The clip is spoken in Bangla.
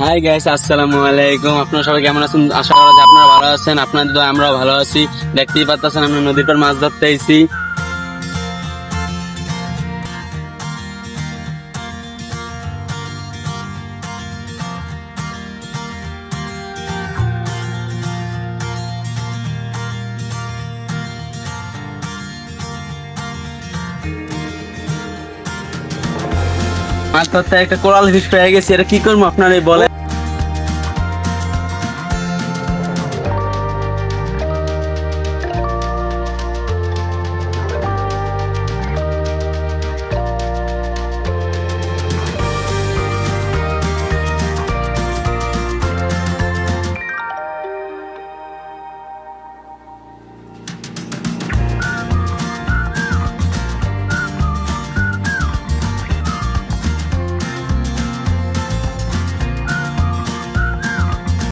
হাই গাইস, আসসালামু আলাইকুম। আপনারা সবাই কেমন আছেন? আশা করা যায় আপনারা ভালো আছেন। আপনাদের দোয়ায় আমরাও ভালো আছি। দেখতেই পাচ্ছেন আমরা নদীর পাড়ে মাছ ধরতে আইছি। মাছ ধরতে একটা কোরাল ফিশ পেয়ে গেছি। এটা কি করবো আপনারা বলেন?